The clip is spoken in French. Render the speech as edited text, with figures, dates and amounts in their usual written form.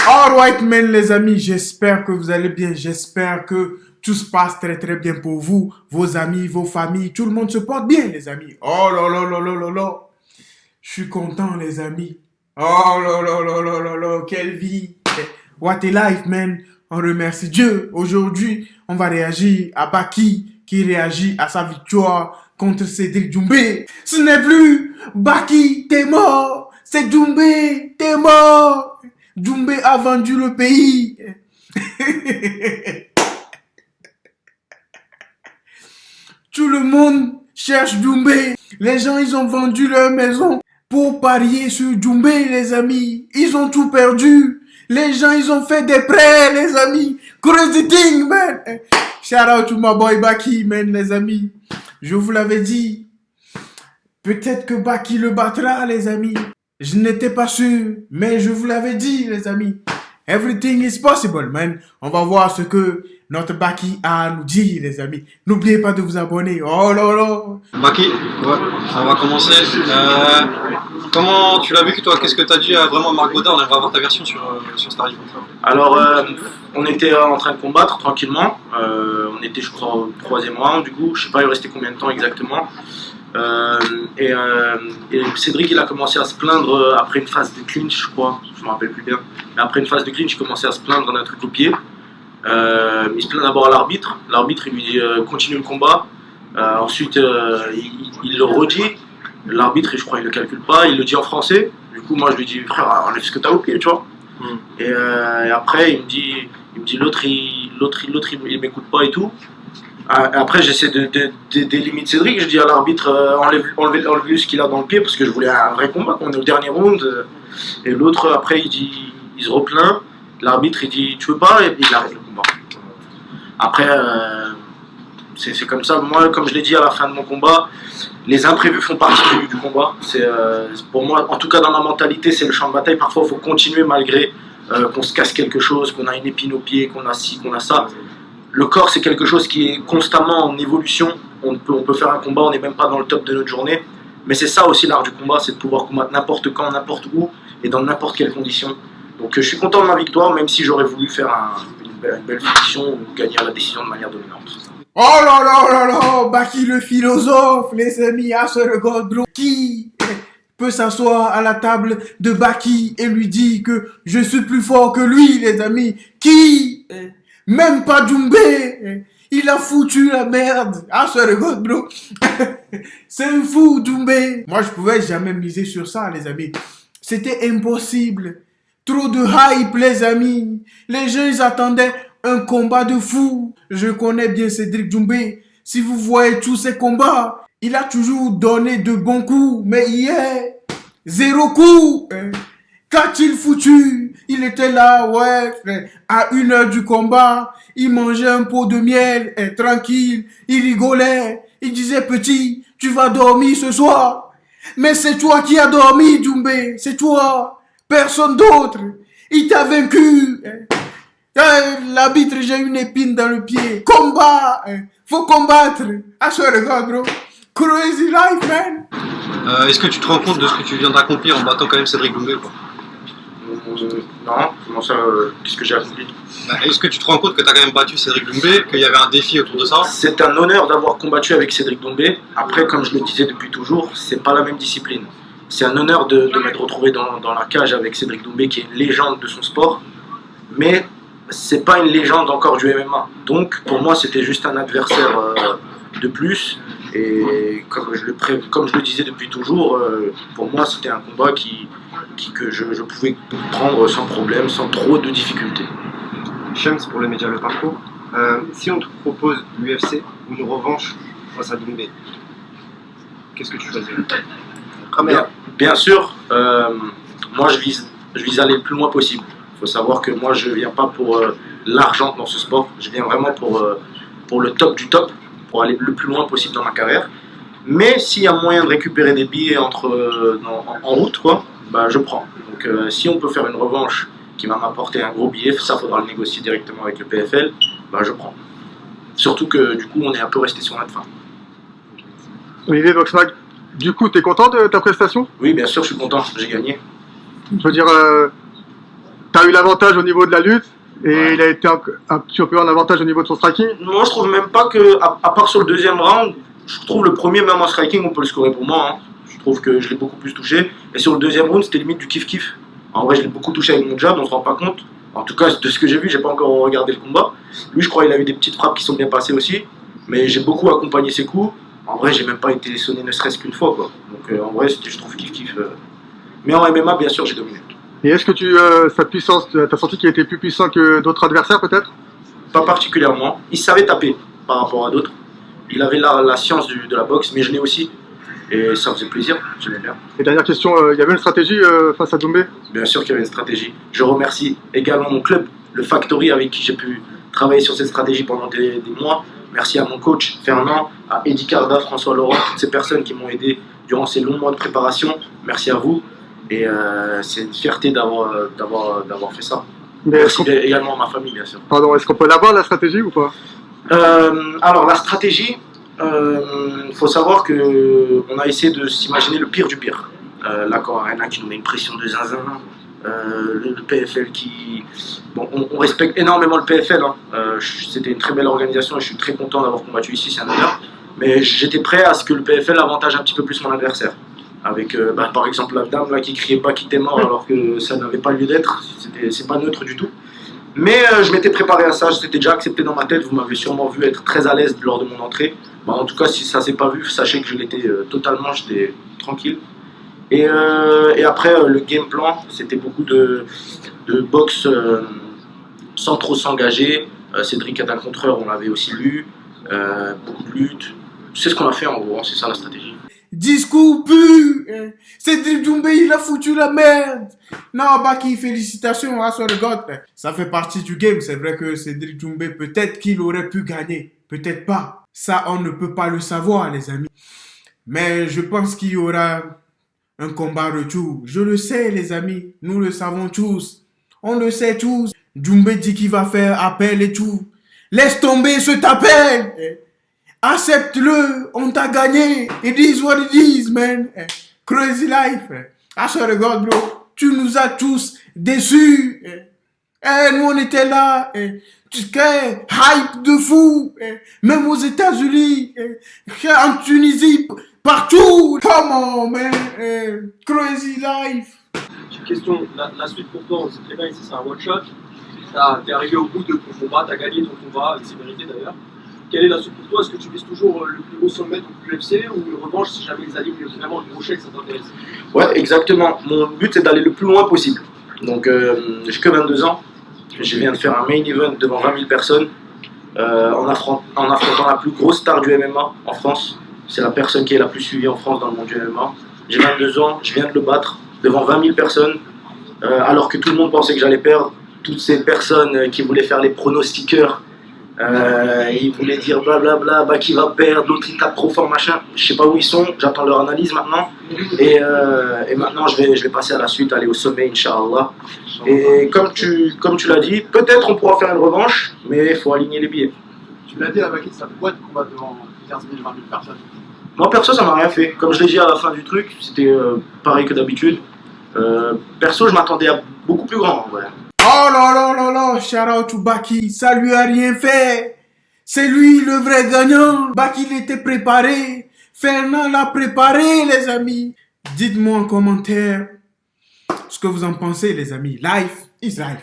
Alright, man, les amis, j'espère que vous allez bien. J'espère que tout se passe très très bien pour vous, vos amis, vos familles. Tout le monde se porte bien, les amis. Oh là là là là là là. Je suis content, les amis. Oh là là là là là là. Quelle vie. What a life, man. On remercie Dieu. Aujourd'hui, on va réagir à Baki qui réagit à sa victoire contre Cédric Doumbé. Ce n'est plus Baki, t'es mort. C'est Doumbé, t'es mort. Doumbé a vendu le pays. Tout le monde cherche Doumbé. Les gens, ils ont vendu leur maison pour parier sur Doumbé, les amis. Ils ont tout perdu. Les gens, ils ont fait des prêts, les amis. Crazy thing, man. Shout out to my boy Baki, man, les amis. Je vous l'avais dit. Peut-être que Baki le battra, les amis. Je n'étais pas sûr, mais je vous l'avais dit, les amis. Everything is possible, man. On va voir ce que notre Baki a à nous dire, les amis. N'oubliez pas de vous abonner. Oh là là. Baki, ouais, on va commencer. Comment tu l'as vu, toi? Qu'est-ce que tu as dit vraiment à Marc Baudin? On aimerait avoir ta version sur cette arrivée. Alors, on était en train de combattre tranquillement. On était, je crois, au 3e round. Du coup, je sais pas, il restait combien de temps exactement. Et Cédric, il a commencé à se plaindre après une phase de clinch, je crois. Je me rappelle plus bien. Mais après une phase de clinch, il commençait à se plaindre d'un truc au pied. Il se plaint d'abord à l'arbitre. L'arbitre, il lui dit continue le combat. Ensuite, il le redit. L'arbitre, je crois, il le calcule pas. Il le dit en français. Du coup, moi, je lui dis frère, enlève ce que t'as au pied, tu vois. Et après, il me dit l'autre, il m'écoute pas et tout. Après, j'essaie d'éliminer Cédric. Je dis à l'arbitre enlevez ce qu'il a dans le pied parce que je voulais un vrai combat. On est au dernier round. Et l'autre, après, il se replaint. L'arbitre, il dit tu veux pas, et il arrête le combat. Après, c'est comme ça. Moi, comme je l'ai dit à la fin de mon combat, les imprévus font partie du combat. Pour moi, en tout cas dans ma mentalité, c'est le champ de bataille. Parfois, il faut continuer malgré qu'on se casse quelque chose, qu'on a une épine au pied, qu'on a ci, qu'on a ça. Le corps, c'est quelque chose qui est constamment en évolution. On peut faire un combat, on n'est même pas dans le top de notre journée. Mais c'est ça aussi l'art du combat, c'est de pouvoir combattre n'importe quand, n'importe où et dans n'importe quelle condition. Donc je suis content de ma victoire, même si j'aurais voulu faire une belle finition ou gagner à la décision de manière dominante. Oh là là là là, Baki le philosophe, les amis, à ce regard, bro. Qui peut s'asseoir à la table de Baki et lui dire que je suis plus fort que lui, les amis? Qui? Même pas Doumbé. Il a foutu la merde. Ah, ce regard, bro. C'est un fou, Doumbé. Moi, je pouvais jamais miser sur ça, les amis. C'était impossible. Trop de hype, les amis. Les gens, ils attendaient un combat de fou. Je connais bien Cédric Doumbé. Si vous voyez tous ses combats, il a toujours donné de bons coups. Mais hier, 0 coup. Qu'a-t-il foutu? Il était là, ouais, à 1h du combat. Il mangeait un pot de miel, tranquille. Il rigolait. Il disait, petit, tu vas dormir ce soir. Mais c'est toi qui as dormi, Doumbé. C'est toi. Personne d'autre. Il t'a vaincu. L'arbitre, j'ai une épine dans le pied. Combat. Faut combattre. À ce regard, bro. Crazy life, man. Est-ce que tu te rends compte de ce que tu viens d'accomplir en battant quand même Cédric Doumbé ou pas? Non, comment ça, qu'est-ce que j'ai accompli? Est-ce que tu te rends compte que tu as quand même battu Cédric Doumbé, qu'il y avait un défi autour de ça? C'est un honneur d'avoir combattu avec Cédric Doumbé. Après, comme je le disais depuis toujours, c'est pas la même discipline. C'est un honneur de m'être retrouvé dans la cage avec Cédric Doumbé, qui est une légende de son sport. Mais c'est pas une légende encore du MMA. Donc, pour moi, c'était juste un adversaire de plus. Et comme je le disais depuis toujours, pour moi, c'était un combat que je pouvais prendre sans problème, sans trop de difficultés. Shams pour le média Le Parcours. Si on te propose l'UFC ou une revanche face à Doumbé, qu'est-ce que tu choisirais? Bien sûr, moi je vise à aller le plus loin possible. Il faut savoir que moi je viens pas pour l'argent dans ce sport, je viens vraiment pour le top du top, pour aller le plus loin possible dans ma carrière. Mais s'il y a moyen de récupérer des billets en route, quoi, bah, je prends. Donc si on peut faire une revanche qui va m'apporter un gros billet, ça faudra le négocier directement avec le PFL, bah, je prends. Surtout que du coup on est un peu resté sur notre fin. Olivier Voxmag, du coup, t'es content de ta prestation? Oui, bien sûr, je suis content, j'ai gagné. Je veux dire, tu as eu l'avantage au niveau de la lutte et Ouais. il a été un petit peu en avantage au niveau de son striking. Moi, je trouve même pas que, à part sur le deuxième round, je trouve le premier, même en striking, on peut le scorer pour moi. Hein. Je trouve que je l'ai beaucoup plus touché. Et sur le deuxième round, c'était limite du kiff-kiff. En vrai, je l'ai beaucoup touché avec mon jab, on se rend pas compte. En tout cas, de ce que j'ai vu, j'ai pas encore regardé le combat. Lui, je crois qu'il a eu des petites frappes qui sont bien passées aussi. Mais j'ai beaucoup accompagné ses coups. En vrai, j'ai même pas été sonné ne serait-ce qu'une fois, quoi. Donc, en vrai, je trouve kiff-kiff. Mais en MMA, bien sûr, j'ai dominé. Et est-ce que sa puissance, tu as senti qu'il était plus puissant que d'autres adversaires peut-être? Pas particulièrement. Il savait taper par rapport à d'autres. Il avait la science de la boxe, mais je l'ai aussi. Et ça faisait plaisir, j'aimais bien. Et dernière question, il y avait une stratégie face à Doumbé? Bien sûr qu'il y avait une stratégie. Je remercie également mon club, le Factory, avec qui j'ai pu travailler sur cette stratégie pendant des mois. Merci à mon coach Fernand, à Eddie Carda, François Laurent, toutes ces personnes qui m'ont aidé durant ces longs mois de préparation. Merci à vous. Et c'est une fierté d'avoir fait ça. Mais est-ce Merci également à ma famille, bien sûr. Pardon, est-ce qu'on peut l'avoir la stratégie ou pas? Alors la stratégie, faut savoir que on a essayé de s'imaginer le pire du pire. L'Accor Arena qui nous met une pression de zinzin, le PFL qui... Bon, on respecte énormément le PFL, hein. C'était une très belle organisation et je suis très content d'avoir combattu ici, c'est un honneur. Mais j'étais prêt à ce que le PFL avantage un petit peu plus mon adversaire. Avec par exemple la dame là, qui criait pas qu'il était mort alors que ça n'avait pas lieu d'être, c'est pas neutre du tout. Mais je m'étais préparé à ça, c'était déjà accepté dans ma tête, vous m'avez sûrement vu être très à l'aise lors de mon entrée. Bah, en tout cas, si ça s'est pas vu, sachez que je l'étais totalement, j'étais tranquille. Et après, le game plan, c'était beaucoup de boxe sans trop s'engager. Cédric est un contreur, on l'avait aussi lu. Beaucoup de lutte. C'est ce qu'on a fait en gros, c'est ça la stratégie. Discours pu. Cédric Doumbé, il a foutu la merde. Non, Baki, félicitations à son God. Ça fait partie du game. C'est vrai que Cédric Doumbé, peut-être qu'il aurait pu gagner. Peut-être pas. Ça, on ne peut pas le savoir, les amis. Mais je pense qu'il y aura un combat retour. Je le sais, les amis. Nous le savons tous. On le sait tous. Doumbé dit qu'il va faire appel et tout. Laisse tomber cet appel. Accepte-le, on t'a gagné. It is what it is, man. Crazy life. I swear to God, bro. Tu nous as tous déçus. Nous, on était là. Tu sais, hype de fou. Même aux États-Unis. En Tunisie. Partout. Come on, man. Crazy life. J'ai une question, la suite pour toi, on sait très bien ici c'est un one shot. T'es arrivé au bout de ton combat, t'as gagné ton combat, et c'est mérité d'ailleurs. Quelle est la suite pour toi? Est-ce que tu vises toujours le plus haut sommet de l'UFC ou une revanche si jamais ils alignent vraiment le crochet que ça t'intéresse? Ouais, exactement. Mon but c'est d'aller le plus loin possible. Donc j'ai que 22 ans. Je viens de faire un main event devant 20 000 personnes en affrontant la plus grosse star du MMA en France. C'est la personne qui est la plus suivie en France dans le monde du MMA. J'ai 22 ans, je viens de le battre devant 20 000 personnes alors que tout le monde pensait que j'allais perdre. Toutes ces personnes qui voulaient faire les pronostiqueurs, ils voulaient dire blablabla, bah qui va perdre, l'autre il tape trop fort, machin. Je sais pas où ils sont, j'attends leur analyse maintenant. Et maintenant je vais passer à la suite, aller au sommet, Inch'Allah. Et comme tu l'as dit, peut-être on pourra faire une revanche, mais il faut aligner les billets. Tu l'as dit à Baki, ça fait quoi de combat devant 15 000, 20 000 personnes? Moi perso ça m'a rien fait. Comme je l'ai dit à la fin du truc, c'était pareil que d'habitude. Perso je m'attendais à beaucoup plus grand en vrai. Oh là là là là, shout out to Baki, ça lui a rien fait. C'est lui le vrai gagnant. Baki il était préparé. Fernand l'a préparé, les amis. Dites-moi en commentaire ce que vous en pensez, les amis. Life is life.